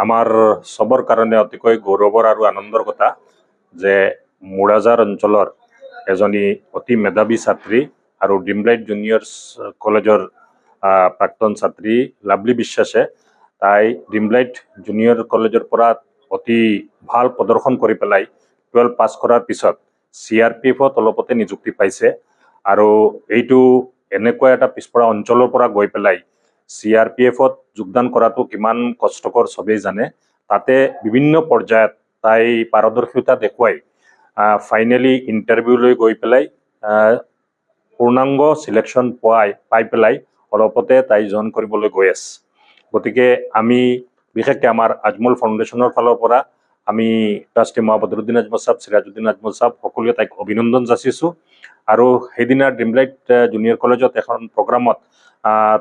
আমাৰ সবৰ কাৰণে অতিকৈ গৌৰৱৰ আৰু আনন্দৰ কথা যে মুৰাজাৰ অঞ্চলৰ এজনী অতি মেধাৱী ছাত্ৰী আৰু ড্ৰিমলাইট জুনিয়ৰ্ছ কলেজৰ প্ৰাক্তন ছাত্ৰী লাভলী বিশ্বাসে তাই ড্ৰিমলাইট জুনিয়ৰ কলেজৰ পৰা অতি ভাল প্ৰদৰ্শন কৰি পেলাই 12 পাছ কৰাৰ পিছত CRPFত অলপতে নিযুক্তি পাইছে আৰু এইটো এনেকুৱা এটা পিছপৰা অঞ্চলৰ পৰা গৈ পেলাই CRPFত যোগদান কৰাটো কিমান কষ্টকৰ সবেই জানে তাতে বিভিন্ন পৰ্যায়ত তাই পাৰদৰ্শিতা দেখুৱাই ফাইনেলি ইণ্টাৰভিউলৈ গৈ পেলাই পূৰ্ণাংগ সিলেকশ্যন পাই পেলাই অলপতে তাই জইন কৰিবলৈ গৈ আছে গতিকে আমি বিশেষকৈ আমাৰ আজমল ফাউণ্ডেশ্যনৰ ফালৰ পৰা আমি ট্ৰাষ্টি বদৰুদ্দিন আজমল সাহেব সিৰাজউদ্দিন আজমল সাহেব সকলোৱে তাইক অভিনন্দন যাচিছোঁ আৰু সেইদিনা ড্ৰিমলাইট জুনিয়ৰ কলেজত এখন প্ৰগ্ৰামত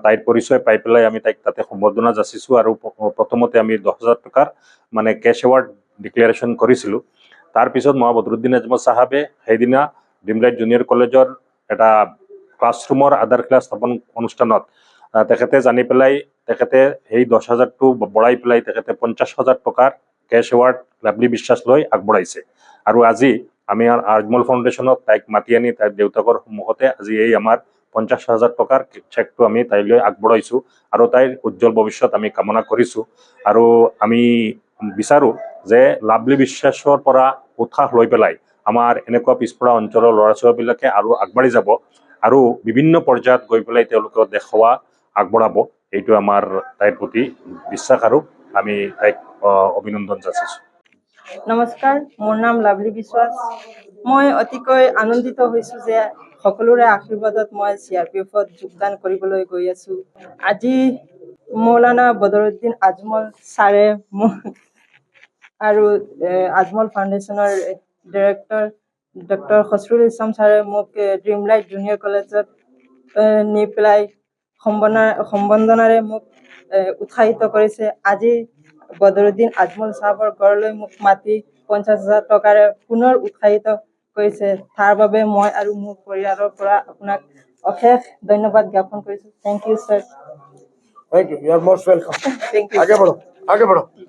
তাইৰ পৰিচয় পাই পেলাই আমি তাইক তাতে সম্বৰ্ধনা যাচিছোঁ আৰু প্ৰথমতে আমি 10,000 টকাৰ মানে কেছ এৱাৰ্ড ডিক্লেৰেশ্যন কৰিছিলোঁ তাৰপিছত বদৰুদ্দিন আজমল সাহেবে সেইদিনা ড্ৰিমলাইট জুনিয়ৰ কলেজৰ এটা ক্লাছৰুমৰ আধাৰশিলা স্থাপন অনুষ্ঠানত তেখেতে জানি পেলাই তেখেতে সেই 10,000টো বঢ়াই পেলাই তেখেতে 50,000 টকাৰ কেছ এৱাৰ্ড লাভলী বিশ্বাস লৈ আগবঢ়াইছে আৰু আজি আমি আজমল ফাউণ্ডেশ্যনত তাইক মাতি আনি তাইৰ দেউতাকৰ সন্মুখতে আজি এই আমাৰ 50,000 টকাৰ চেকটো আমি তাইলৈ আগবঢ়াইছোঁ আৰু তাইৰ উজ্জ্বল ভৱিষ্যত আমি কামনা কৰিছোঁ আৰু আমি বিচাৰোঁ যে লাভলী বিশ্বাসৰ পৰা উৎসাহ লৈ পেলাই আমাৰ এনেকুৱা পিছপৰা অঞ্চলৰ ল'ৰা ছোৱালীবিলাকে আৰু আগবাঢ়ি যাব আৰু বিভিন্ন পৰ্যায়ত গৈ পেলাই তেওঁলোকক দেখুওৱা আগবঢ়াব এইটো আমাৰ তাইৰ প্ৰতি বিশ্বাস আৰু আমি তাইক অভিনন্দন যাচিছোঁ নমস্কাৰ মোৰ নাম লাভলী বিশ্বাস মই অতিকৈ আনন্দিত হৈছোঁ যে সকলোৰে আশীৰ্বাদত মই CRPFত যোগদান কৰিবলৈ গৈ আছোঁ আজি মৌলানা বদৰুদ্দিন আজমল ছাৰে মোক আৰু আজমল ফাউণ্ডেশ্যনৰ ডিৰেক্টৰ ডক্টৰ খচৰুল ইছলাম ছাৰে মোক ড্ৰিমলাইট জুনিয়ৰ কলেজত নি পেলাই সম্বৰ্ধনাৰে মোক উৎসাহিত কৰিছে আজি বদৰুদ্দিন আজমল সাহেবৰ ঘৰলৈ মোক মাতি 50,000 টকাৰে পুনৰ উৎসাহিত কৰিছে তাৰ বাবে মই আৰু মোৰ পৰিয়ালৰ পৰা আপোনাক অশেষ ধন্যবাদ জ্ঞাপন কৰিছোঁ thank you sir Thank you. You are most welcome. Thank you. आगे बढ़ो